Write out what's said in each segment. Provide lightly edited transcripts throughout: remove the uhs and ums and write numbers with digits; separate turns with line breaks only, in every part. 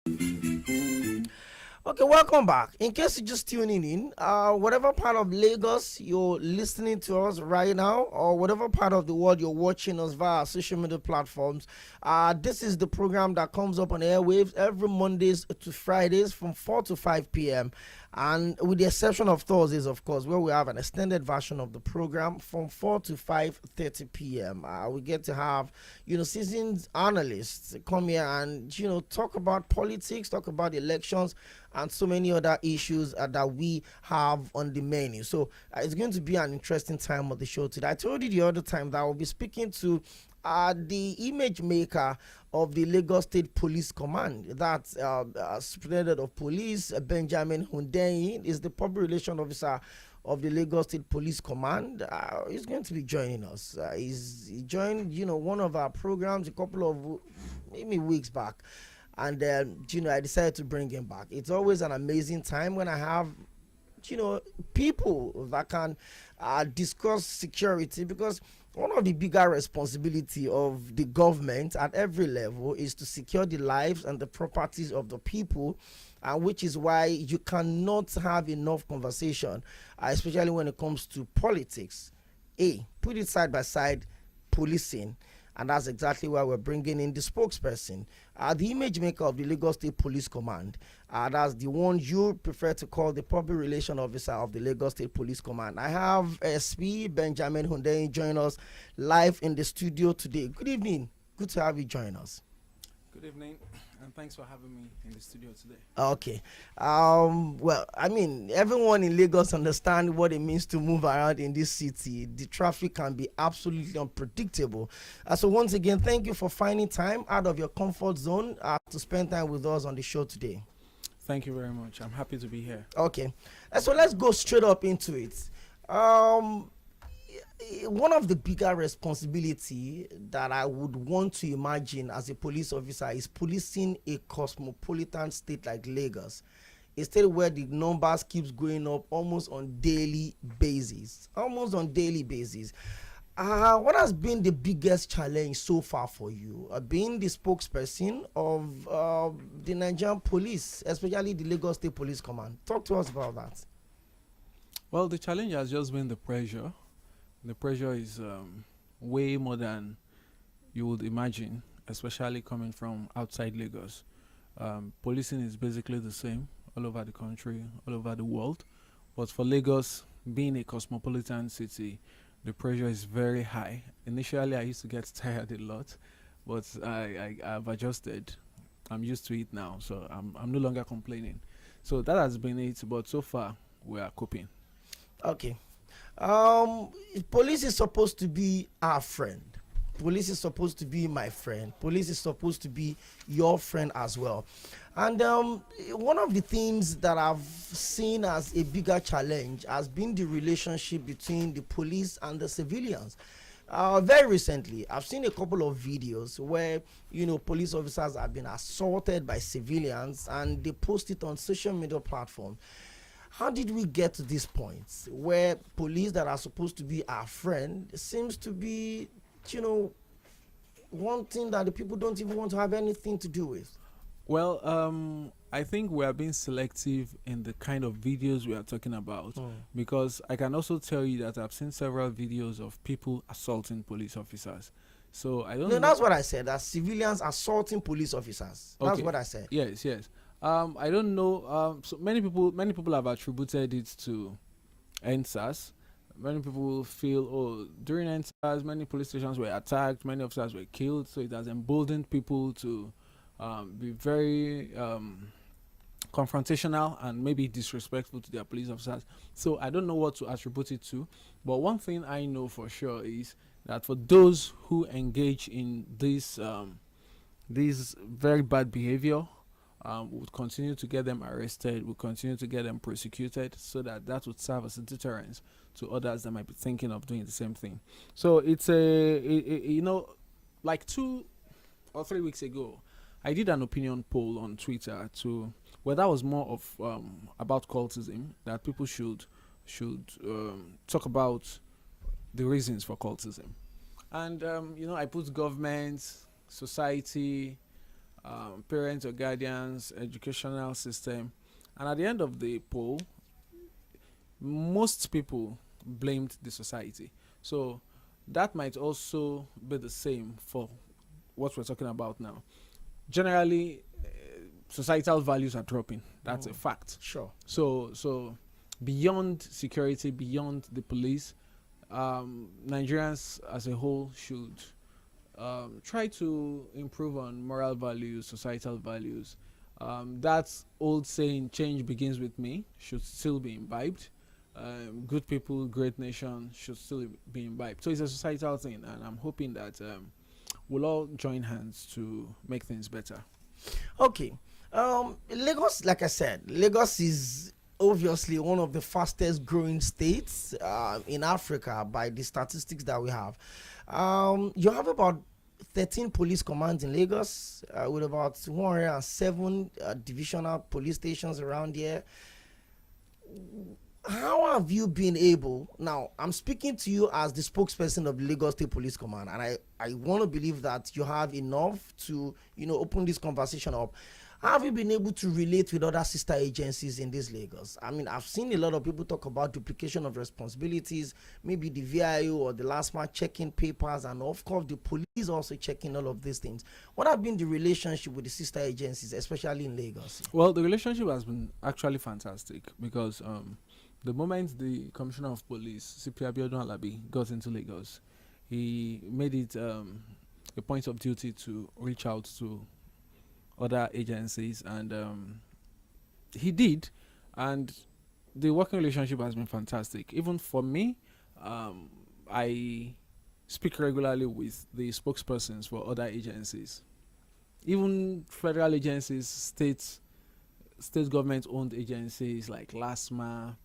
Okay, welcome back. In case you're just tuning in, whatever part of Lagos you're listening to us right now, or whatever part of the world you're watching us via social media platforms, this is the program that comes up on airwaves every Mondays to Fridays from 4 to 5 p.m. And with the exception of Thursdays, of course, where we have an extended version of the program from 4 to 5:30 p.m. We get to have, seasoned analysts come here and, talk about politics, talk about elections, and so many other issues that we have on the menu. So it's going to be an interesting time of the show today. I told you the other time that I will be speaking to the image maker of the Lagos State Police Command. That's Superintendent of Police Benjamin Hundeyin is the public relation officer of the Lagos State Police Command. He's going to be joining us. He joined, one of our programs a couple of maybe weeks back, and I decided to bring him back. It's always an amazing time when I have people that can discuss security, because one of the bigger responsibility of the government at every level is to secure the lives and the properties of the people, which is why you cannot have enough conversation, especially when it comes to politics. Put it side by side, policing. And that's exactly why we're bringing in the spokesperson, the image maker of the Lagos State Police Command. That's the one you prefer to call the public relation officer of the Lagos State Police Command. I have SP Benjamin Hundeyin join us live in the studio today. Good evening. Good to have you join us.
Good evening, and thanks for having me in the studio today.
Okay. Well, I mean, everyone in Lagos understand what it means to move around in this city. The traffic can be absolutely unpredictable. So once again, thank you for finding time out of your comfort zone to spend time with us on the show today.
Thank you very much. I'm happy to be here.
Okay. So let's go straight up into it. One of the bigger responsibility that I would want to imagine as a police officer is policing a cosmopolitan state like Lagos, a state where the numbers keeps going up almost on daily basis. What has been the biggest challenge so far for you, being the spokesperson of the Nigerian police, especially the Lagos State Police Command? Talk to us about that.
Well, the challenge has just been the pressure. The pressure is way more than you would imagine, especially coming from outside Lagos. Policing is basically the same all over the country, all over the world. But for Lagos, being a cosmopolitan city, the pressure is very high. Initially, I used to get tired a lot, but I've adjusted. I'm used to it now, so I'm no longer complaining. So that has been it, but so far, we are coping.
Okay. Police is supposed to be our friend. Police is supposed to be my friend. Police is supposed to be your friend as well. And one of the things that I've seen as a bigger challenge has been the relationship between the police and the civilians. Very recently, I've seen a couple of videos where police officers have been assaulted by civilians, and they post it on social media platforms. How did we get to this point where police that are supposed to be our friend seems to be, one thing that the people don't even want to have anything to do with?
Well, I think we are being selective in the kind of videos we are talking about, because I can also tell you that I've seen several videos of people assaulting police officers. So I don't
No,
know.
that's what I said. That civilians assaulting police officers. That's
Okay.
what I said.
Yes. I don't know. So many people have attributed it to NSAS. Many people feel, during NSAS, many police stations were attacked, many officers were killed. So it has emboldened people to be very confrontational and maybe disrespectful to their police officers. So I don't know what to attribute it to. But one thing I know for sure is that for those who engage in this very bad behavior, would continue to get them arrested, would continue to get them prosecuted, so that would serve as a deterrence to others that might be thinking of doing the same thing. So it's like 2 or 3 weeks ago, I did an opinion poll on Twitter that was more of about cultism, that people should talk about the reasons for cultism. And I put government, society, parents or guardians, educational system. And at the end of the poll, most people blamed the society. So that might also be the same for what we're talking about now. Generally, societal values are dropping. That's a fact.
Sure.
So beyond security, beyond the police, Nigerians as a whole should try to improve on moral values, societal values. That old saying, change begins with me, should still be imbibed. Good people, great nation should still be imbibed. So it's a societal thing, and I'm hoping that we'll all join hands to make things better.
Okay. Lagos, like I said, Lagos is obviously one of the fastest growing states in Africa by the statistics that we have. You have about 13 police commands in Lagos with about 107 divisional police stations around here. How have you been able, now I'm speaking to you as the spokesperson of the Lagos State Police Command, and I want to believe that you have enough to open this conversation up. How have you been able to relate with other sister agencies in this Lagos? I mean, I've seen a lot of people talk about duplication of responsibilities, maybe the VIO or the last man checking papers, and of course the police also checking all of these things. What have been the relationship with the sister agencies, especially in Lagos?
Well, the relationship has been actually fantastic because the moment the Commissioner of Police, CP Abiodun Alabi, got into Lagos, he made it a point of duty to reach out to other agencies, and he did, and the working relationship has been fantastic. Even for me, I speak regularly with the spokespersons for other agencies, even federal agencies, state government owned agencies like LASMA,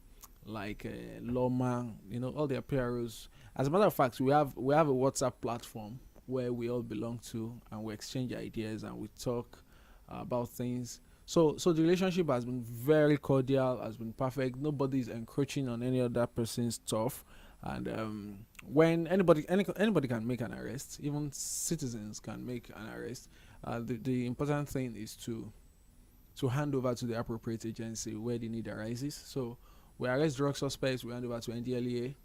like Loma, all their PROs. As a matter of fact, we have a WhatsApp platform where we all belong to, and we exchange ideas and we talk about things. So the relationship has been very cordial, has been perfect. Nobody is encroaching on any other person's stuff, and when anybody can make an arrest, even citizens can make an arrest. The important thing is to hand over to the appropriate agency where the need arises. So we arrest drug suspects, we hand over to NDLEA.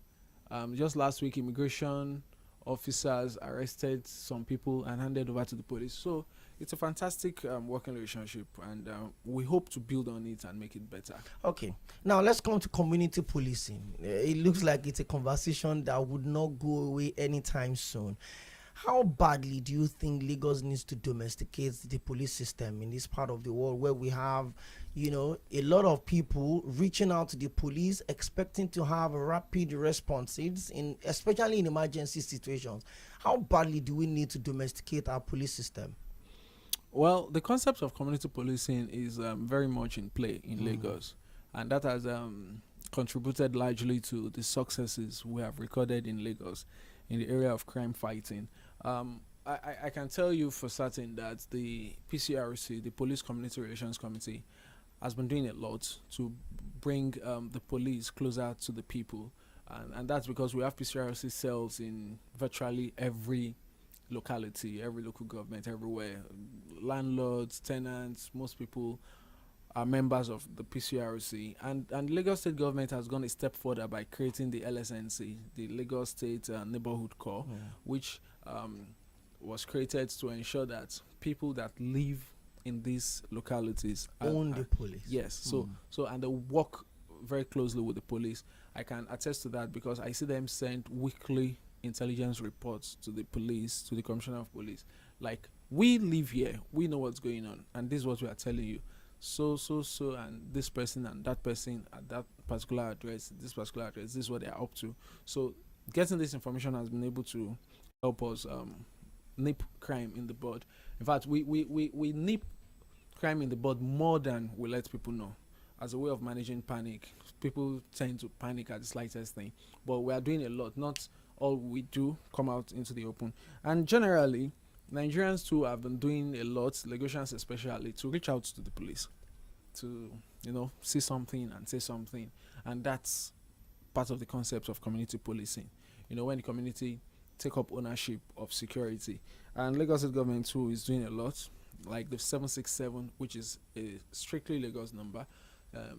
Just last week, immigration officers arrested some people and handed over to the police. So it's a fantastic working relationship, and we hope to build on it and make it better.
Okay, now let's come to community policing. It looks like it's a conversation that would not go away anytime soon. How badly do you think Lagos needs to domesticate the police system in this part of the world where we have, a lot of people reaching out to the police expecting to have rapid responses, especially in emergency situations? How badly do we need to domesticate our police system?
Well, the concept of community policing is very much in play in Lagos, and that has contributed largely to the successes we have recorded in Lagos in the area of crime fighting. I can tell you for certain that the PCRC, the Police Community Relations Committee, has been doing a lot to bring the police closer to the people, and that's because we have PCRC cells in virtually every locality, every local government, everywhere. Landlords, tenants, most people are members of the PCRC, and Lagos State government has gone a step further by creating the LSNC, the Lagos State Neighborhood Corps, which was created to ensure that people that live in these localities
own the police.
Yes, so and they work very closely with the police. I can attest to that because I see them send weekly intelligence reports to the police, to the Commissioner of Police. Like, we live here, we know what's going on, and this is what we are telling you. So, and this person and that person at that particular address, this is what they are up to. So, getting this information has been able to help us nip crime in the bud. In fact, we nip crime in the bud more than we let people know, as a way of managing panic. People tend to panic at the slightest thing, but we are doing a lot. Not all we do come out into the open, and generally Nigerians too have been doing a lot, Lagosians especially, to reach out to the police, to see something and say something, and that's part of the concept of community policing. When the community take up ownership of security, and Lagos State government too is doing a lot. like the 767, which is a strictly Lagos number,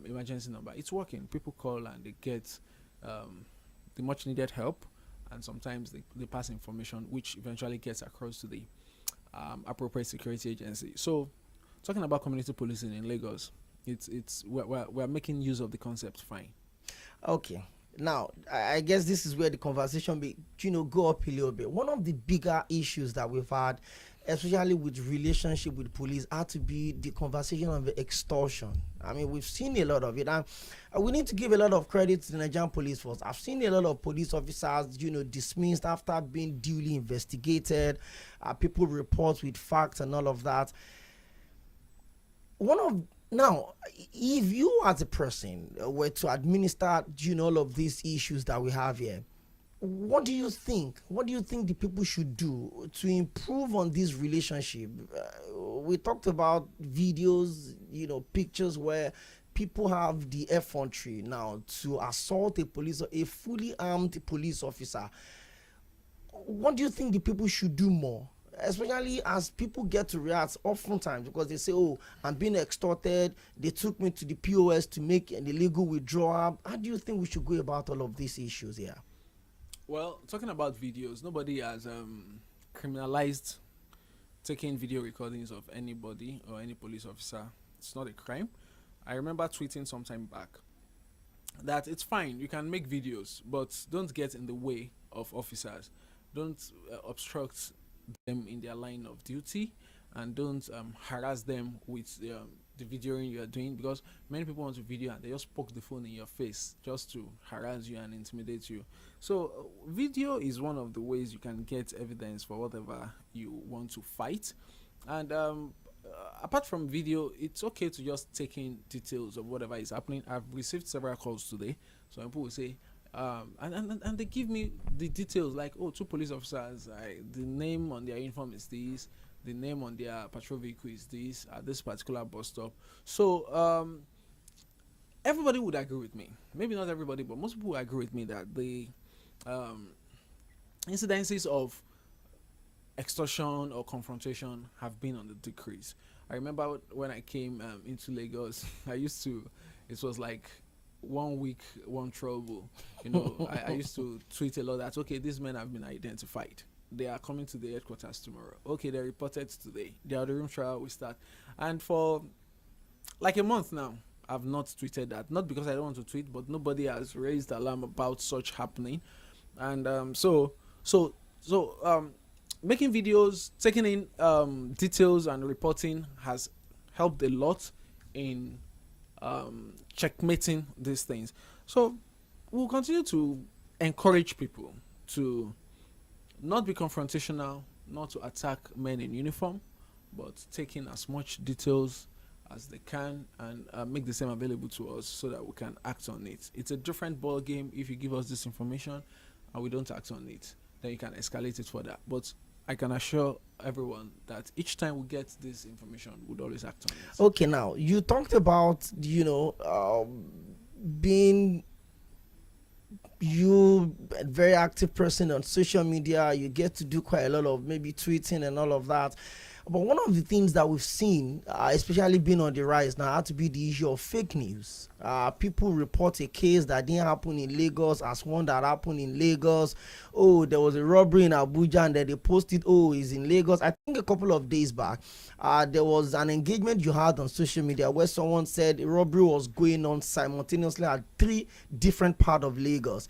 emergency number. It's working. People call and they get um, the much needed help, and sometimes they pass information which eventually gets across to the appropriate security agency. So, talking about community policing in Lagos, we're making use of the concept fine.
Okay. Now, I guess this is where the conversation go up a little bit. One of the bigger issues that we've had, especially with relationship with police, had to be the conversation of extortion. I mean, we've seen a lot of it, and we need to give a lot of credit to the Nigerian police force. I've seen a lot of police officers, dismissed after being duly investigated. People report with facts and all of that. One of Now, if you as a person were to administer, all of these issues that we have here, what do you think? What do you think the people should do to improve on this relationship? We talked about videos, pictures where people have the effrontery now to assault a fully armed police officer. What do you think the people should do more? Especially as people get to react oftentimes because they say, oh, I'm being extorted. They took me to the POS to make an illegal withdrawal. How do you think we should go about all of these issues here?
Well, talking about videos, nobody has criminalized taking video recordings of anybody or any police officer. It's not a crime. I remember tweeting some time back that it's fine, you can make videos, but don't get in the way of officers. Don't obstruct them in their line of duty, and don't harass them with the videoing you are doing, because many people want to video and they just poke the phone in your face just to harass you and intimidate you. So video is one of the ways you can get evidence for whatever you want to fight. And apart from video, it's okay to just take in details of whatever is happening. I've received several calls today, so people will say and they give me the details, like, oh, two police officers, the name on their uniform is this, the name on their patrol vehicle is this, at this particular bus stop. So everybody would agree with me, maybe not everybody, but most people would agree with me that the incidences of extortion or confrontation have been on the decrease. I remember when I came into Lagos, it was like 1 week, one trouble. I used to tweet a lot that, okay, these men have been identified. They are coming to the headquarters tomorrow. Okay, they reported today. They are the room trial will start. And for like a month now, I've not tweeted that. Not because I don't want to tweet, but nobody has raised alarm about such happening. And so making videos, taking in details and reporting has helped a lot in checkmating these things. So we'll continue to encourage people to not be confrontational, not to attack men in uniform, but take in as much details as they can and make the same available to us so that we can act on it. It's a different ball game if you give us this information and we don't act on it, then you can escalate it further. But I can assure everyone that each time we get this information, we'd always act on it.
Okay, now you talked about being a very active person on social media. You get to do quite a lot of maybe tweeting and all of that. But one of the things that we've seen, especially being on the rise now, had to be the issue of fake news. People report a case that didn't happen in Lagos as one that happened in Lagos. Oh, there was a robbery in Abuja, and then they posted, oh, it's in Lagos. I think a couple of days back, there was an engagement you had on social media where someone said a robbery was going on simultaneously at 3 different parts of Lagos.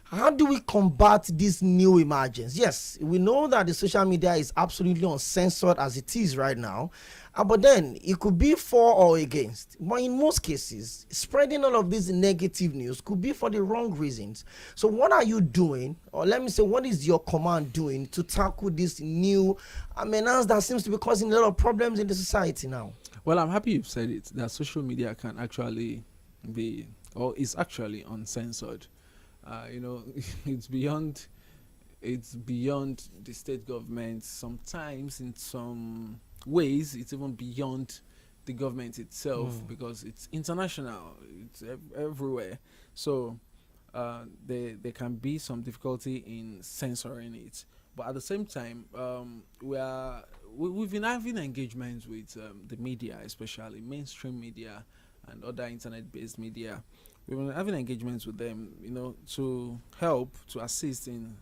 How do we combat this new emergence? Yes, we know that the social media is absolutely uncensored as it is right now, but then it could be for or against. But in most cases, spreading all of this negative news could be for the wrong reasons. So what are you doing, or let me say, what is your command doing to tackle this new menace that seems to be causing a lot of problems in the society now?
Well, I'm happy you've said it, that social media can actually be, or is actually uncensored. It's beyond the state government. Sometimes in some ways it's even beyond the government itself, because it's international, it's everywhere. So there can be some difficulty in censoring it, But at the same time, we've been having engagements with the media, especially mainstream media and other internet-based media. We've been having engagements with them, to help to assist in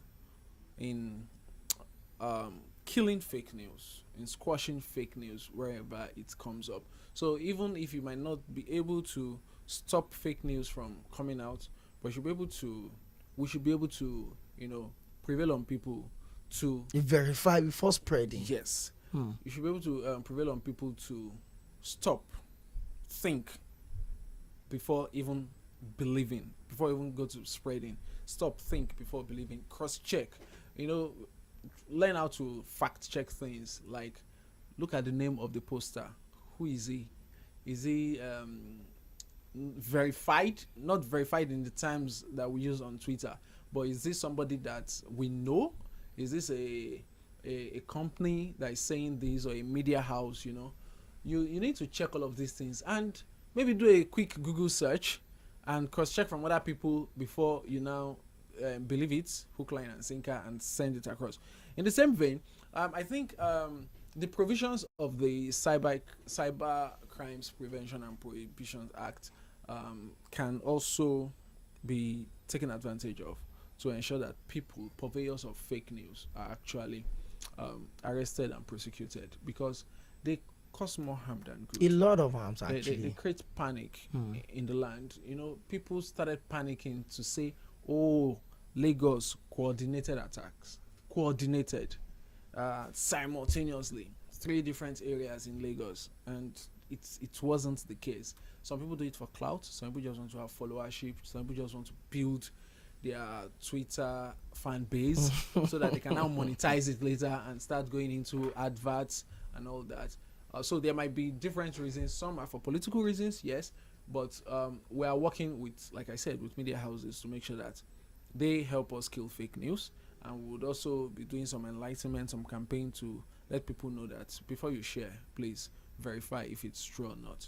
killing fake news, in squashing fake news wherever it comes up. So even if you might not be able to stop fake news from coming out, but we should be able to, prevail on people to
Verify before spreading.
yes, you should be able to prevail on people to stop, think before even believing, before even go to spreading. Stop, think before believing. Cross check. You know, learn how to fact check things. Like, look at the name of the poster. Who is he? Is he verified? Not verified in the terms that we use on Twitter, but is this somebody that we know? Is this a company that is saying this, or a media house? You need to check all of these things, and maybe do a quick Google search and cross check from other people before you now believe it, hook, line, and sinker, and send it across. In the same vein, I think the provisions of the Cyber Crimes Prevention and Prohibition Act can also be taken advantage of to ensure that people, purveyors of fake news, are actually arrested and prosecuted, because they cause more harm than good.
A lot of harms, actually.
They create panic in the land. People started panicking to say, oh, Lagos coordinated attacks, simultaneously, 3 different areas in Lagos, and it wasn't the case. Some people do it for clout. Some people just want to have followership. Some people just want to build their Twitter fan base so that they can now monetize it later and start going into adverts and all that. So there might be different reasons. Some are for political reasons, yes, but we are working with, like I said, with media houses to make sure that they help us kill fake news, and we would also be doing some enlightenment, some campaign to let people know that before you share, please verify if it's true or not.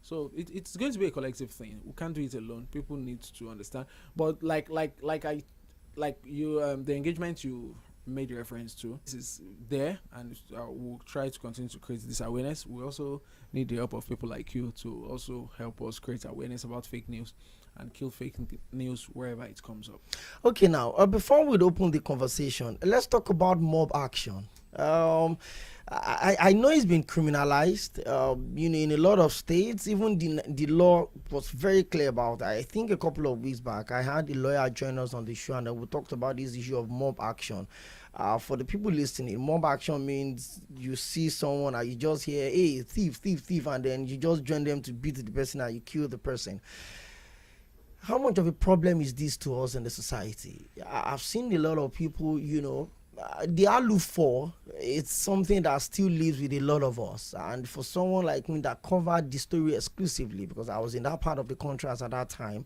So it's going to be a collective thing. We can't do it alone. People need to understand. But like you, the engagement you made reference to, this is there, and we'll try to continue to create this awareness. We also need the help of people like you to also help us create awareness about fake news and kill fake news wherever it comes up.
Okay, now before we open the conversation, let's talk about mob action. I know it's been criminalized, in a lot of states. Even the law was very clear about that. I think a couple of weeks back, I had a lawyer join us on the show, and we talked about this issue of mob action. For the people listening, mob action means you see someone and you just hear, hey, thief, thief, thief, and then you just join them to beat the person and you kill the person. How much of a problem is this to us in the society? I've seen a lot of people, the aloof for, it's something that still lives with a lot of us. And for someone like me that covered the story exclusively, because I was in that part of the country at that time,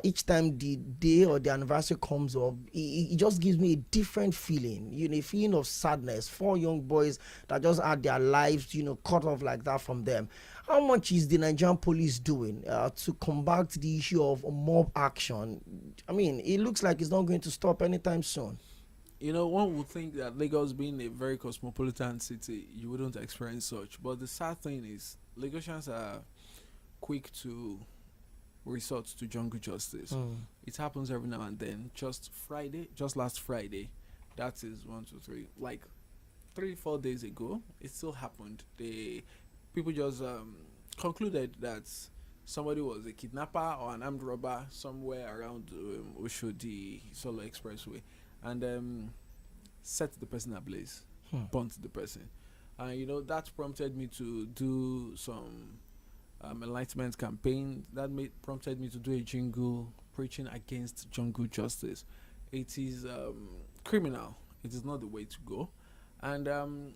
each time the day or the anniversary comes up, it just gives me a different feeling, a feeling of sadness. 4 young boys that just had their lives, cut off like that from them. How much is the Nigerian police doing to combat the issue of mob action? I mean, it looks like it's not going to stop anytime soon.
One would think that Lagos being a very cosmopolitan city, you wouldn't experience such. But the sad thing is, Lagosians are quick to resort to jungle justice. It happens every now and then. Just last Friday, that is 1, 2, 3, like 3-4 days ago, it still happened. People just concluded that somebody was a kidnapper or an armed robber somewhere around Oshodi Solo Expressway, and set the person ablaze, burnt the person. That prompted me to do some enlightenment campaign. That prompted me to do a jingle preaching against jungle justice. It is criminal. It is not the way to go. And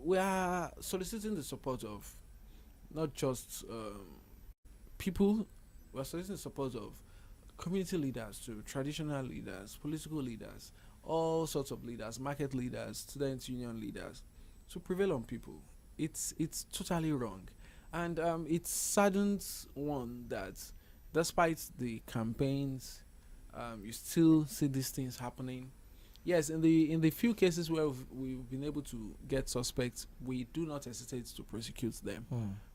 we are soliciting the support of not just people. We are soliciting the support of community leaders, to traditional leaders, political leaders, all sorts of leaders, market leaders, student union leaders, to prevail on people. It's totally wrong, and it saddens one that despite the campaigns, you still see these things happening. Yes, in the few cases where we've been able to get suspects, we do not hesitate to prosecute them.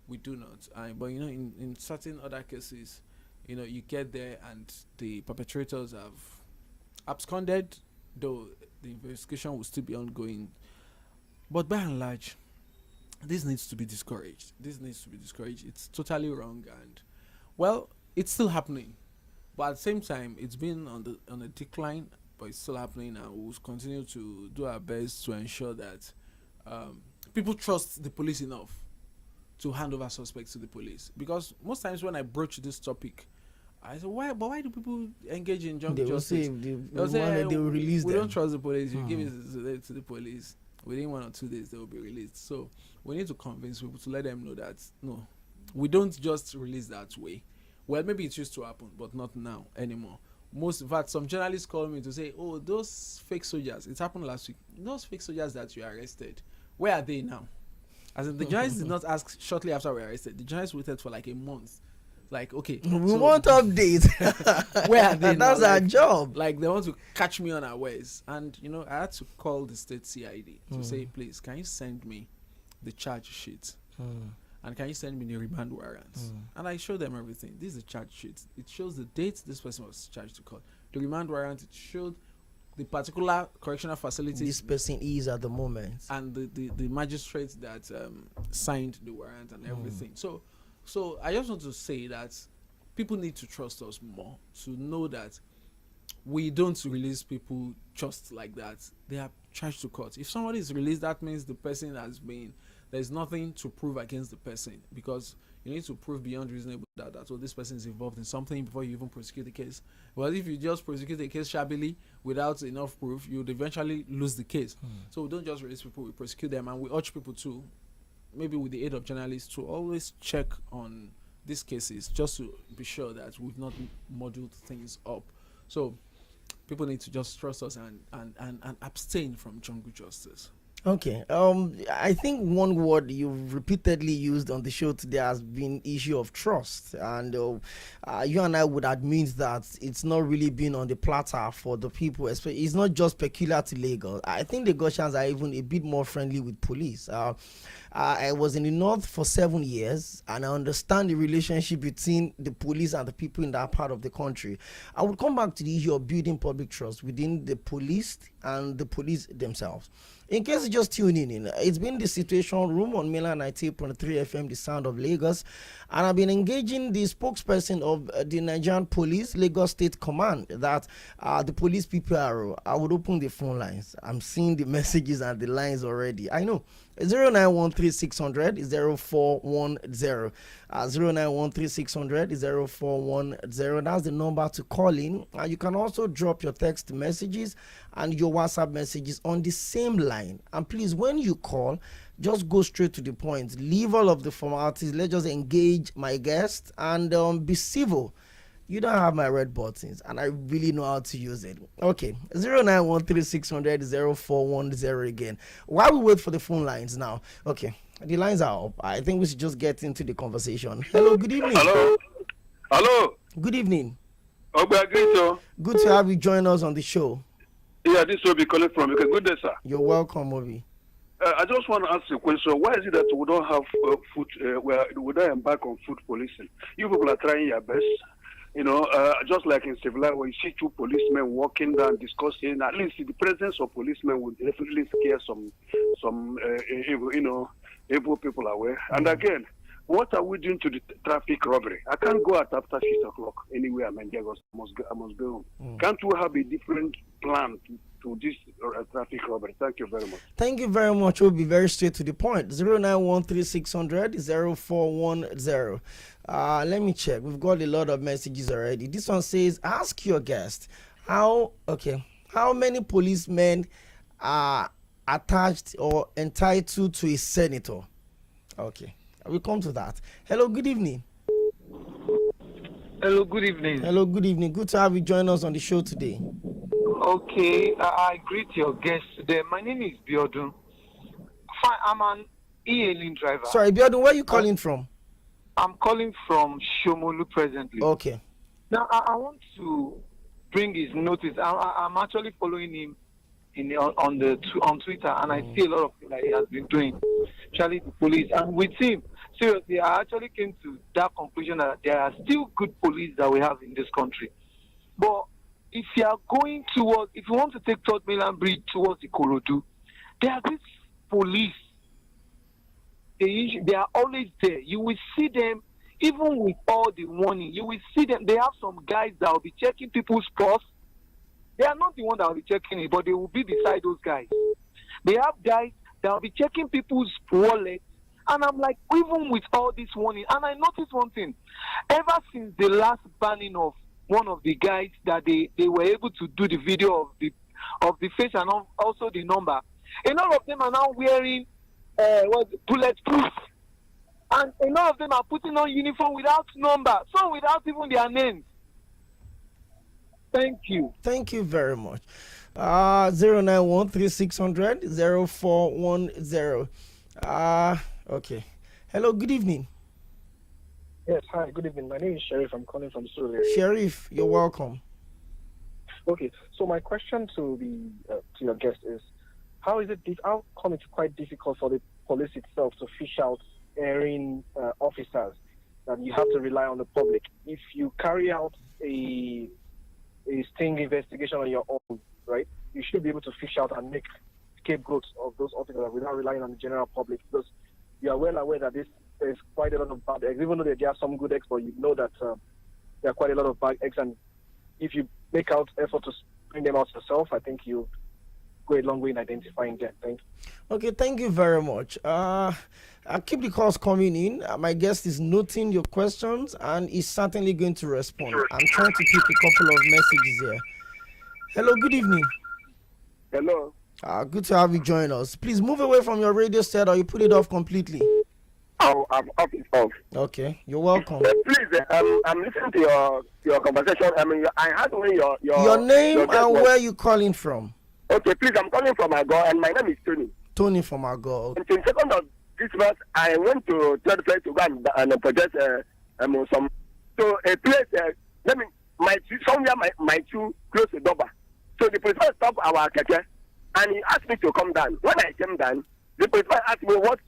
We do not. But in certain other cases, you get there and the perpetrators have absconded, though the investigation will still be ongoing. But by and large, this needs to be discouraged. This needs to be discouraged. It's totally wrong, and well, it's still happening. But at the same time, it's been on a decline, but it's still happening, and we'll continue to do our best to ensure that people trust the police enough to hand over suspects to the police. Because most times when I broach this topic, I say, why? But why do people engage in jungle justice?
They'll say they will release
we
them.
don't trust the police. You give it to the police. Within 1 or 2 days, they will be released. So we need to convince people to let them know that no, we don't just release that way. Well, maybe it used to happen, but not now anymore. In fact, some journalists call me to say, "Oh, those fake soldiers. It happened last week. Those fake soldiers that you arrested, where are they now?" As in, the journalists did not ask shortly after we were arrested. The journalists waited for like a month. Like, okay,
we want updates.
Where are they
That's
now?
our job.
Like, they want to catch me unawares. And, I had to call the state CID to say, please, can you send me the charge sheet? And can you send me the remand warrants? And I showed them everything. This is the charge sheet. It shows the date this person was charged to court. The remand warrant, it showed the particular correctional facility
This person is at the moment.
and the magistrate that signed the warrant and everything. So I just want to say that people need to trust us more, to know that we don't release people just like that. They are charged to court. If somebody is released, that means the person there's nothing to prove against the person, because you need to prove beyond reasonable doubt that this person is involved in something before you even prosecute the case. Well, if you just prosecute the case shabbily without enough proof, you would eventually lose the case. So we don't just release people, we prosecute them, and we urge people to, maybe with the aid of journalists, to always check on these cases just to be sure that we've not muddled things up. So people need to just trust us and abstain from jungle justice.
Okay. I think one word you've repeatedly used on the show today has been issue of trust, and you and I would admit that it's not really been on the platter for the people. It's not just peculiar to Lagos. I think the Goshians are even a bit more friendly with police. I was in the north for 7 years, and I understand the relationship between the police and the people in that part of the country. I would come back to the issue of building public trust within the police and the police themselves. In case you're just tuning in, it's been the Situation Room on Milan 98.3 FM, the sound of Lagos, and I've been engaging the spokesperson of the Nigerian Police, Lagos State Command, that the police PPRO. I would open the phone lines. I'm seeing the messages and the lines already. I know. 0913-600 is 0410. 0913-600 is 0410. That's the number to call in. You can also drop your text messages and your WhatsApp messages on the same line. And please, when you call, just go straight to the point. Leave all of the formalities. Let's just engage my guest and be civil. You don't have my red buttons, and I really know how to use it. Okay, 0913-600 is 0410 again. While we wait for the phone lines now, okay, the lines are up. I think we should just get into the conversation. Hello, good evening.
Hello.
Good evening.
Good
to have you join us on the show.
Yeah, this will be calling from. Good day, sir.
You're welcome, Obi.
I just want to ask you a question. Why is it that we don't have food, we don't embark on food policing? You people are trying your best. Just like in civilized, when you see two policemen walking down discussing, at least the presence of policemen would definitely scare some evil people away. And again, what are we doing to the traffic robbery? I can't go out after 6 o'clock anywhere I'm in Lagos. I must go home. Can't we have a different plan to this traffic robbery? Thank you very much.
Thank you very much. We'll be very straight to the point. 0913-600 is 0410. Let me check. We've got a lot of messages already. This one says, ask your guest how many policemen are attached or entitled to a senator. Okay, we'll come to that. Hello, good evening.
Hello, good evening.
Hello, good evening. Good to have you join us on the show today.
Okay, I greet your guest today. My name is Biodun. Fine, I'm an e-hailing driver.
Sorry, Biodun, where are you calling from?
I'm calling from Shomolu presently.
Okay.
Now, I want to bring his notice. I'm actually following him on Twitter, and I see a lot of things that he has been doing, especially the police. And with him, seriously, I actually came to that conclusion that there are still good police that we have in this country. But if you are going towards, if you want to take Third Mainland Bridge towards Ikorodu, there are these police. They are always there. You will see them, even with all the warning. You will see them. They have some guys that will be checking people's purse. They are not the one that will be checking it, but they will be beside those guys. They have guys that will be checking people's wallets. And I'm like, even with all this warning, and I noticed one thing. Ever since the last banning of one of the guys that they were able to do the video of the face and also the number, a lot of them are now wearing bulletproof. And a lot of them are putting on uniform without number, some without even their names. Thank you.
Thank you very much. 09136000410. Okay. Hello, good evening.
Yes, hi, good evening. My name is Sheriff. I'm calling from Surrey.
Sheriff, you're welcome.
Okay, so my question to your guest is, how come it's quite difficult for the police itself to fish out erring officers that you have to rely on the public? If you carry out a sting investigation on your own, right, you should be able to fish out and make scapegoats of those officers without relying on the general public, because you are well aware that there's quite a lot of bad eggs. Even though there are some good eggs, but you know that there are quite a lot of bad eggs, and if you make out effort to bring them out yourself, I think you go a long way in identifying them. Thank you.
Okay, thank you very much. I'll keep the calls coming in. My guest is noting your questions and is certainly going to respond. I'm trying to pick a couple of messages here. Hello, good evening.
Hello.
Good to have you join us. Please move away from your radio set, or you put it off completely.
Oh, I'm off. It's off.
Okay, you're welcome.
Please, I'm listening to your conversation. I mean, I heard when
your name and where you calling from.
Okay, please, I'm calling from Agor, and my name is Tony.
Tony from Agor.
On the 22nd of this month, I went to third place to go and project some. So a place, somewhere my two close to Doba. So the policeman stopped our keke, and he asked me to come down. When I came down, the policeman asked me what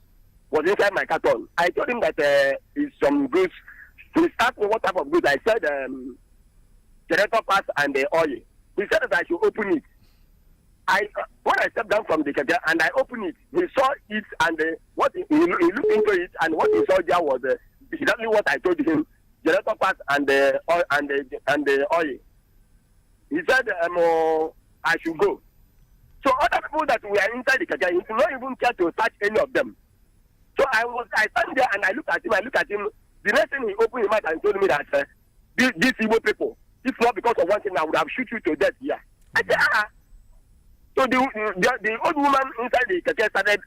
was inside my carton. I told him that it's some goods. He asked me what type of goods. I said generator parts and the oil. He said that I should open it. When I stepped down from the keke and I opened it, he saw it, and he looked into it, and what he saw there was exactly what I told him: generator parts and the oil and the oil. He said I should go. So other people that were inside the keke, he did not even care to touch any of them. So I stand there and I look at him. The next thing he opened his mouth and told me that these Igbo people, if not because of one thing, I would have shoot you to death here. I said, So the old woman inside the keke started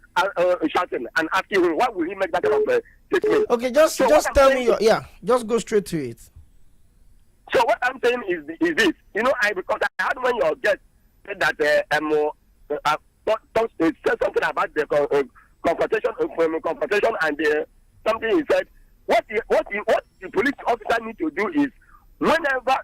shouting and asking him, why will he make that kind of statement?
Okay, just tell me just go straight to it.
So what I'm saying is this, because I had when your guest said that said something about the confrontation and something he said. What the police officer need to do is whenever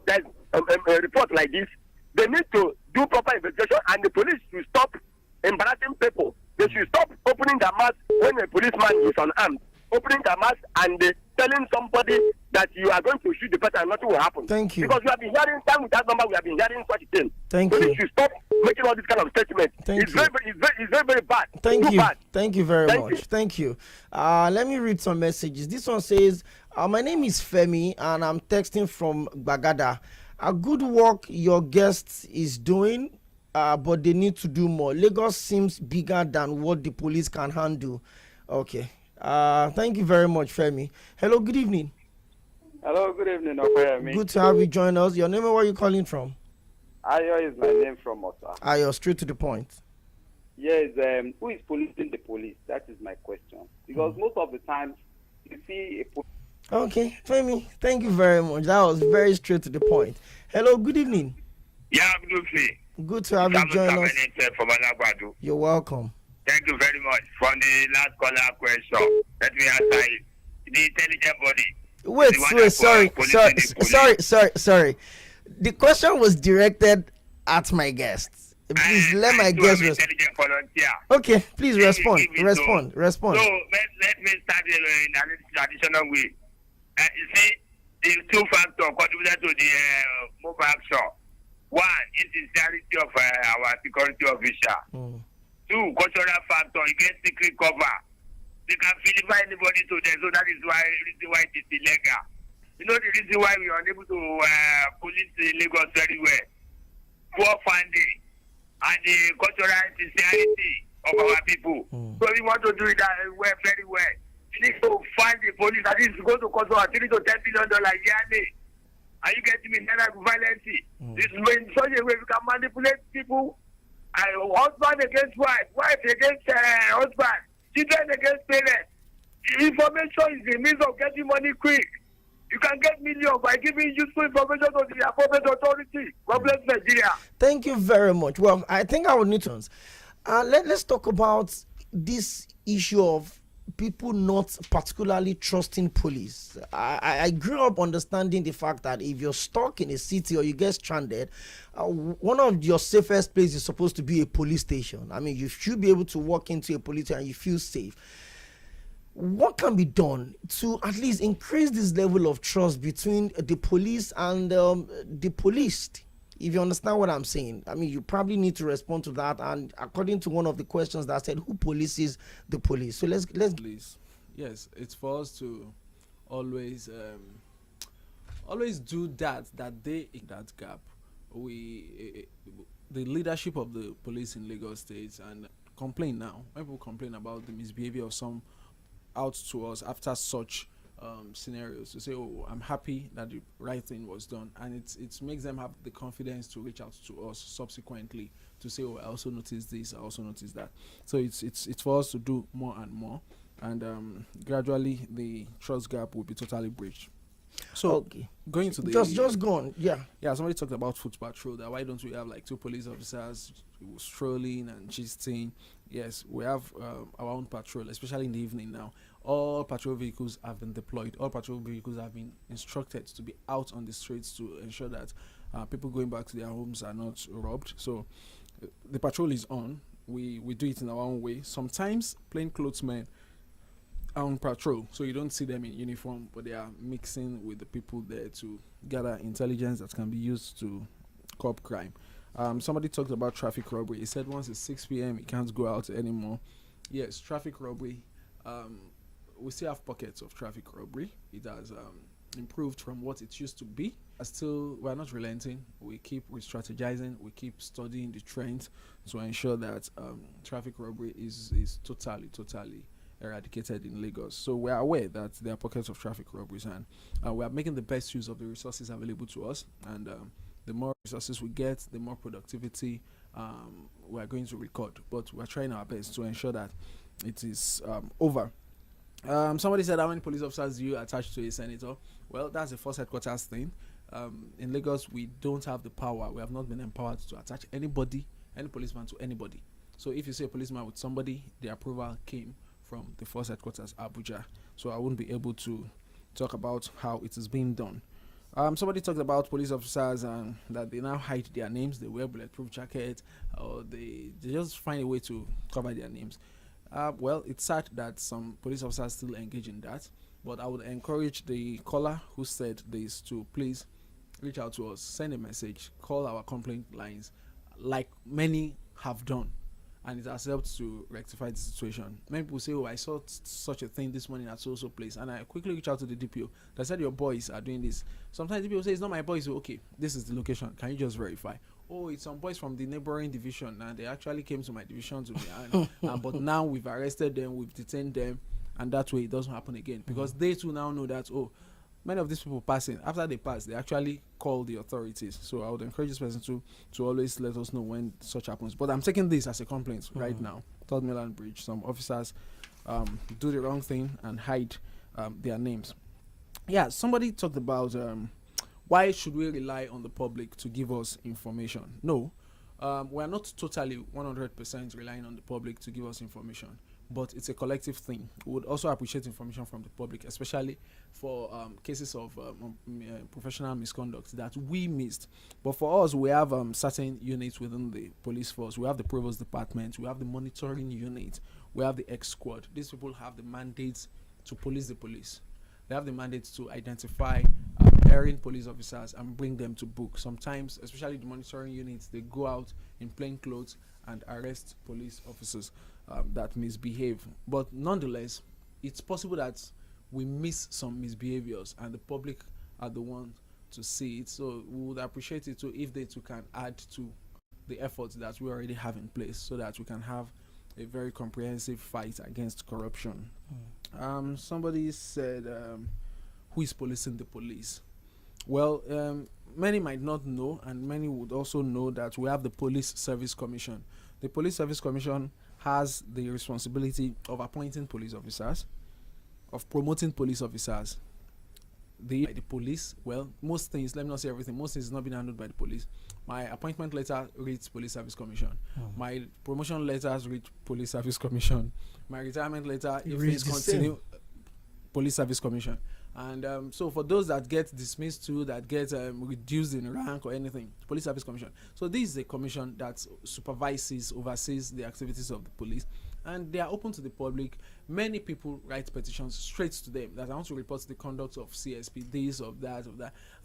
there's a report like this, they need to do proper investigation, and the police should stop embarrassing people. They should stop opening their mouth when a policeman is unarmed, opening their mouth and telling somebody that you are going to shoot the person and nothing will happen.
Thank you.
Because we have been hearing time with that number, we have been hearing such a thing.
Thank
police
you.
should stop making all this kind of statements. It's very, very bad.
Thank
Too
you.
bad.
Thank you very much. Thank you. Let me read some messages. This one says, my name is Femi and I'm texting from Bagada. A good work your guest is doing, but they need to do more. Lagos seems bigger than what the police can handle. Okay. Thank you very much, Femi. Hello, good evening.
Hello, good evening, Okoyemi.
Good to have you join us. Your name and where are you calling from?
Ayo is my name from Osa.
Ayo, straight to the point.
Yes, who is policing the police? That is my question. Because most of the time, you see a
Okay, Femi, thank you very much. That was very straight to the point. Hello, good evening.
Yeah, good evening.
Good to have you join us.
From Alagbadu.
You're welcome.
Thank you very much. From the last caller question, let me answer it. The intelligent body.
Wait, sorry. The question was directed at my guests. Please let my
I do
guests
have
respond.
intelligent volunteer.
Okay, please
Let me
respond.
give it
Respond. Respond.
So let me start in a traditional way. You see, the two factors contributed to the move action. One is the sincerity of our security official. Two, cultural factor. You get secret cover. They can vilify anybody to them, so that is why reason why it is illegal. You know the reason why we are unable to police Lagos very well. Poor funding and the cultural sincerity of our people. So we want to do it very well. You need to fund the police that is going to cost us $3 to $10 billion yearly. Are you getting me? Violently. This is in such a way we can manipulate people. Husband against wife, wife against husband, children against parents. The information is the means of getting money quick. You can get millions by giving useful information to the appropriate authority. God bless Nigeria.
Thank you very much. Well, I think I would need to. Let's talk about this issue of people not particularly trusting police. I grew up understanding the fact that if you're stuck in a city or you get stranded, one of your safest places is supposed to be a police station. I mean, you should be able to walk into a police station and you feel safe. What can be done to at least increase this level of trust between the police and the policed? If you understand what I'm saying, I mean, you probably need to respond to that. And according to one of the questions that said, who polices the police? So let's.
Police. Yes, it's for us to always do that they in that gap. The leadership of the police in Lagos State and complain now. When people complain about the misbehavior of some out to us after such scenarios, to say, oh, I'm happy that the right thing was done, and it makes them have the confidence to reach out to us subsequently to say, oh, I also noticed this, I also noticed that. So it's for us to do more and more, and gradually the trust gap will be totally bridged. So
Okay.
going to the
Just go on. Yeah.
somebody talked about foot patrol, that why don't we have like two police officers strolling and gisting. Yes, we have our own patrol, especially in the evening now. All patrol vehicles have been deployed. All patrol vehicles have been instructed to be out on the streets to ensure that people going back to their homes are not robbed. So the patrol is on. We do it in our own way. Sometimes plainclothesmen are on patrol, so you don't see them in uniform, but they are mixing with the people there to gather intelligence that can be used to curb crime. Somebody talked about traffic robbery. He said once it's 6 p.m. you can't go out anymore. Yes, traffic robbery. We still have pockets of traffic robbery. It has improved from what it used to be. We're not relenting. We keep re-strategizing. We keep studying the trends to ensure that traffic robbery is totally eradicated in Lagos. So we are aware that there are pockets of traffic robberies, and we are making the best use of the resources available to us. And the more resources we get, the more productivity we are going to record. But we are trying our best to ensure that it is over. Somebody said, how many police officers do you attach to a senator? Well, that's a force headquarters thing. In Lagos, we don't have the power. We have not been empowered to attach any policeman to anybody. So if you see a policeman with somebody, the approval came from the force headquarters, Abuja. So I wouldn't be able to talk about how it is being done. Somebody talked about police officers and that they now hide their names. They wear bulletproof jackets, or they just find a way to cover their names. Well, it's sad that some police officers still engage in that, but I would encourage the caller who said this to please reach out to us, send a message, call our complaint lines, like many have done, and it has helped to rectify the situation. Many people say, oh, I saw such a thing this morning at so place, and I quickly reach out to the DPO. They said your boys are doing this. Sometimes DPO say, it's not my boys. So, okay, this is the location. Can you just verify? Oh, it's some boys from the neighboring division, and they actually came to my division to me. But now we've arrested them, we've detained them, and that way it doesn't happen again. Because they too now know that, oh, many of these people passing, after they pass, they actually call the authorities. So I would encourage this person to always let us know when such happens. But I'm taking this as a complaint right now. Third Mainland Bridge, some officers do the wrong thing and hide their names. Yeah, somebody talked about why should we rely on the public to give us information? No, we are not totally 100% relying on the public to give us information. but it's a collective thing. We would also appreciate information from the public, especially for cases of professional misconduct that we missed. But for us, we have certain units within the police force. We have the provost department, we have the monitoring unit, we have the X squad. These people have the mandate to police the police. They have the mandate to identify erring police officers and bring them to book. Sometimes, especially the monitoring units, they go out in plain clothes and arrest police officers that misbehave. But nonetheless, it's possible that we miss some misbehaviors and the public are the ones to see it. So we would appreciate it too if they too can add to the efforts that we already have in place, so that we can have a very comprehensive fight against corruption. Somebody said, who is policing the police? Well, many might not know, and many would also know that we have the Police Service Commission. The Police Service Commission has the responsibility of appointing police officers, of promoting police officers. The police, well, most things, let me not say everything, most things is not being handled by the police. My appointment letter reads Police Service Commission. My promotion letters read Police Service Commission. My retirement letter, if it's continue, Police Service Commission. And so for those that get dismissed too, that get reduced in rank or anything, Police Service Commission. So this is a commission that supervises, oversees the activities of the police, and they are open to the public. Many people write petitions straight to them that I want to report the conduct of CSP, this, of that,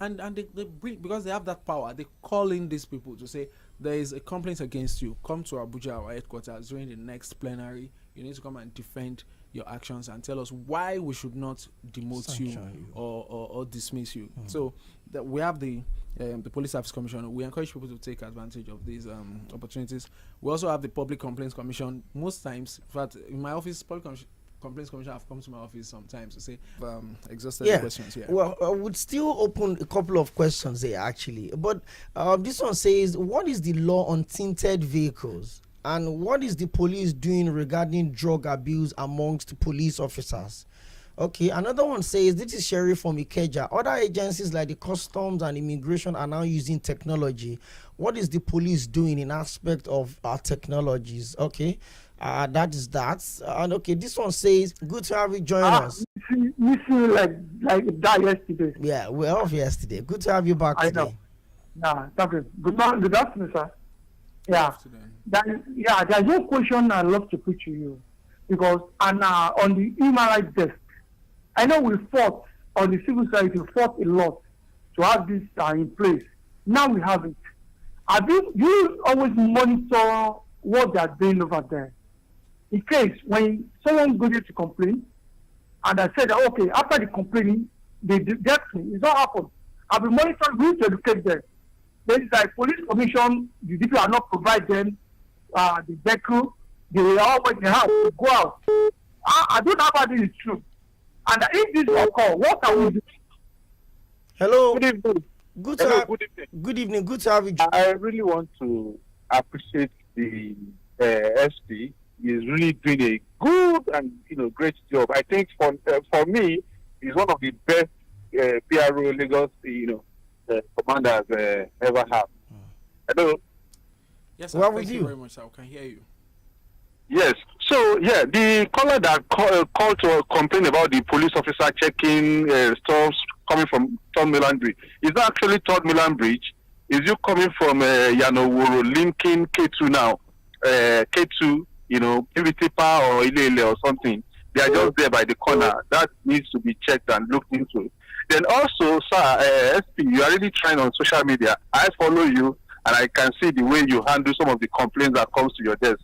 and they bring, because they have that power, they call in these people to say there is a complaint against you. Come to Abuja, our headquarters, during the next plenary. You need to come and defend your actions and tell us why we should not demote you or dismiss you. So that we have the Police Service Commission. We encourage people to take advantage of these opportunities. We also have the Public Complaints Commission. Most times, in fact, in my office, Complaints Commission have come to my office sometimes to say exhausted the questions.
Well, I would still open a couple of questions here actually, but this one says, what is the law on tinted vehicles? And what is the police doing regarding drug abuse amongst police officers? Okay, another one says, this is Sherry from Ikeja. Other agencies like the customs and immigration are now using technology. What is the police doing in aspect of our technologies? Okay, that is that. And okay, this one says, good to have you join us.
You feel like that yesterday.
Yeah, we're off yesterday. Good to have you back today.
Know. Yeah, thank you. Good morning, good afternoon, sir. Yeah. There's no question I love to put to you, because on the human rights desk, I know we fought on the civil society, we fought a lot to have this in place. Now we have it. You always monitor what they are doing over there? In case when someone goes there to complain, and I said, okay, after the complaining, they get me. It's not happened. I've been monitoring, we need to educate them. There is like police commission, the DP are not provide them the vehicle, they will always have to go out. I don't know about this is true. And if this occur, what are we doing?
Hello.
Good evening.
Good
evening.
Good evening. Good to have you.
I really want to appreciate the SP. He is really doing a good and great job. I think for me, he's one of the best PRO Lagos commanders ever have. Hello.
Yes,
well,
thank you very much, sir. I can hear you.
Yes. So, the caller that called to complain about the police officer checking stuff coming from Third Milan Bridge, is that actually Third Milan Bridge? Is you coming from Yanoworo, linking K2 now? K2, PVT Power or Ile or something. They are just there by the corner. That needs to be checked and looked into. Then also, sir, SP, you are really trying on social media. I follow you, and I can see the way you handle some of the complaints that comes to your desk.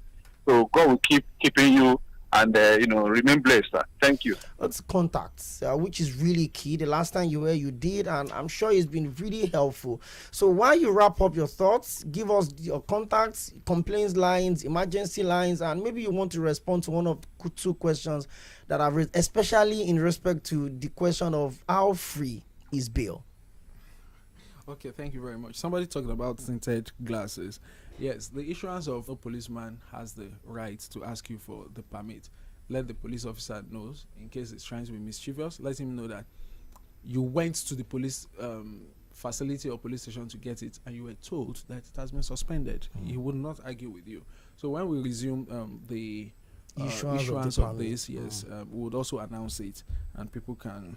So God will keep keeping you, and remain blessed, sir. Thank you.
It's contacts, which is really key. The last time you were, you did, and I'm sure it's been really helpful. So while you wrap up your thoughts, give us your contacts, complaints lines, emergency lines, and maybe you want to respond to one of two questions that I've raised, especially in respect to the question of how free is bail.
Okay, thank you very much. Somebody talked about tinted glasses. Yes, the issuance of a policeman has the right to ask you for the permit. Let the police officer know, in case it's trying to be mischievous, let him know that you went to the police facility or police station to get it, and you were told that it has been suspended. He would not argue with you. So when we resume the
issuance
of this. Yes, we would also announce it, and people can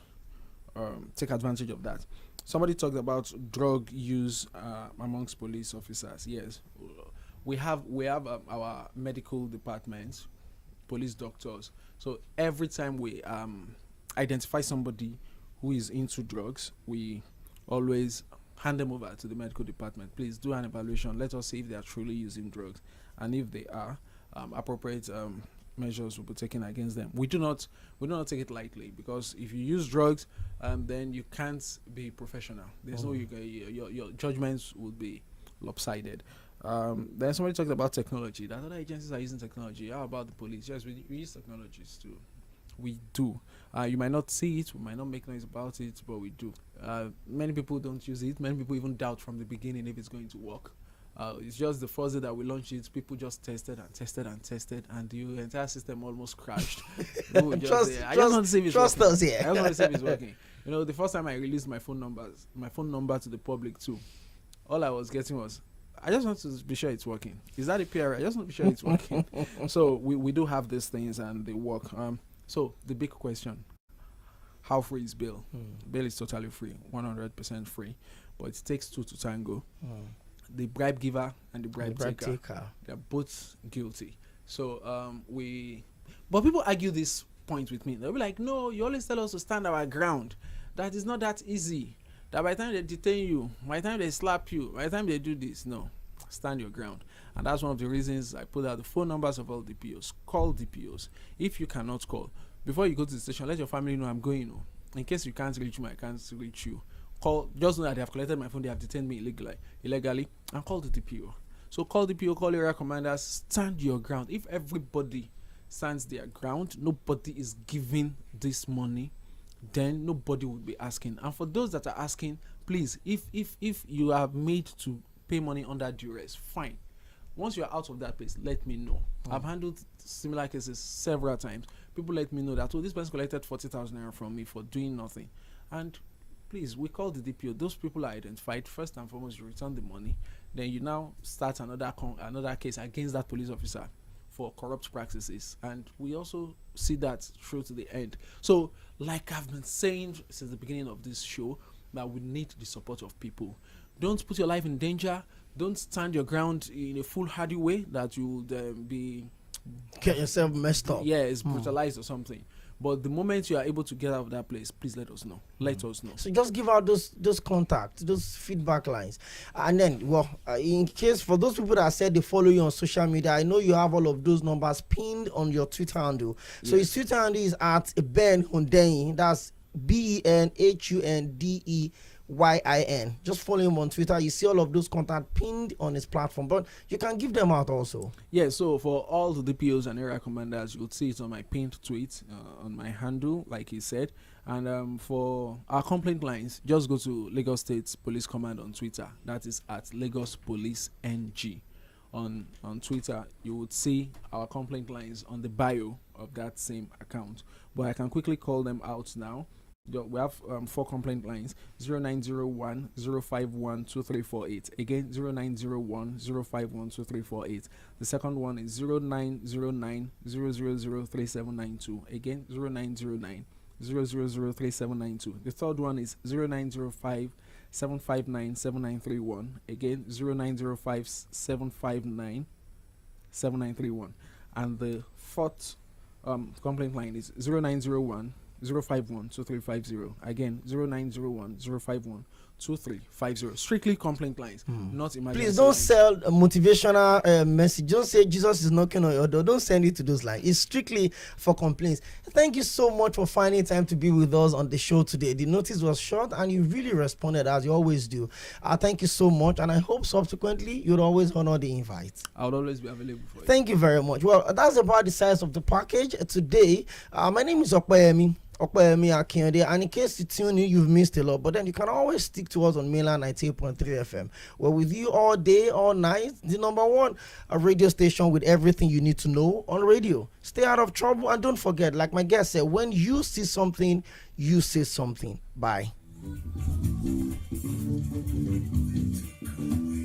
take advantage of that. Somebody talked about drug use amongst police officers. Yes, we have our medical departments, police doctors. So every time we identify somebody who is into drugs, we always hand them over to the medical department. Please do an evaluation. Let us see if they are truly using drugs, and if they are, appropriate measures will be taken against them. We do not take it lightly, because if you use drugs, then you can't be professional. There's no your judgments would be lopsided. Then somebody talked about technology. That other agencies are using technology. How about the police? Yes, we use technologies too. We do. You might not see it, we might not make noise about it, but we do. Many people don't use it. Many people even doubt from the beginning if it's going to work. It's just the first day that we launched it, people just tested, and the entire system almost crashed. I just want to see if it's
trust
working.
us here.
I just want to see if it's working. You know, the first time I released my phone number to the public too, all I was getting was, I just want to be sure it's working. Is that a PR? I just want to be sure it's working. So we do have these things, and they work. So the big question: how free is bail? Bail is totally free, 100% free, but it takes two to tango. The bribe giver and the bribe taker, they're both guilty. So but people argue this point with me. They'll be like, no, you always tell us to stand our ground. That is not that easy. That by the time they detain you, by the time they slap you, by the time they do this, no, stand your ground. And that's one of the reasons I put out the phone numbers of all DPOs. Call DPOs. If you cannot call, before you go to the station, let your family know I'm going. In case you can't reach me, I can't reach you. Call, just know that they have collected my phone, they have detained me illegally, and call the DPO. So call DPO, call area commanders, stand your ground. If everybody stands their ground, nobody is giving this money, then nobody will be asking. And for those that are asking, please, if you are made to pay money under duress, fine. Once you're out of that place, let me know. I've handled similar cases several times. People let me know that, this person collected 40,000 naira from me for doing nothing. And please, we call the DPO. Those people are identified. First and foremost, you return the money. Then you now start another case against that police officer for corrupt practices. And we also see that through to the end. So, like I've been saying since the beginning of this show, that we need the support of people. Don't put your life in danger. Don't stand your ground in a foolhardy way that you would
get yourself messed up.
Yeah, it's brutalized or something. But the moment you are able to get out of that place, please let us know. Let us know.
So just give out those contacts, those feedback lines. And then, in case for those people that said they follow you on social media, I know you have all of those numbers pinned on your Twitter handle. So his Twitter handle is at Ben Hundeyin. That's BenHundeyin. Just follow him on Twitter. You see all of those contacts pinned on his platform, but you can give them out also.
Yeah, so for all the DPOs and area commanders, you'll see it on my pinned tweet on my handle, like he said. And for our complaint lines, just go to Lagos State Police Command on Twitter. That is at Lagos Police NG. On Twitter, you would see our complaint lines on the bio of that same account. But I can quickly call them out now. We have 4 complaint lines: 0901 051 2348. Again, 0901 051 2348. The second one is 0909 000 3792. Again, 0909 000 3792. The third one is 0905 759 7931. Again, 0905 759 7931. And the fourth complaint line is 0901 051 2350. Again, 0901 051 2350. Strictly complaint lines, not emergency.
Please don't
lines.
sell a motivational message. Don't say Jesus is knocking on your door. Don't send it to those lines. It's strictly for complaints. Thank you so much for finding time to be with us on the show today. The notice was short and you really responded as you always do. Thank you so much, and I hope subsequently you'll always honor the invite.
I would always be available for you.
Thank you very much. Well, that's about the size of the package today. My name is Okpeyemi Akinde, and in case you tune in, you've missed a lot, but then you can always stick to us on Mainland 98.3 FM. We're with you all day, all night. The number one radio station with everything you need to know on radio. Stay out of trouble, and don't forget, like my guest said, when you see something, you say something. Bye.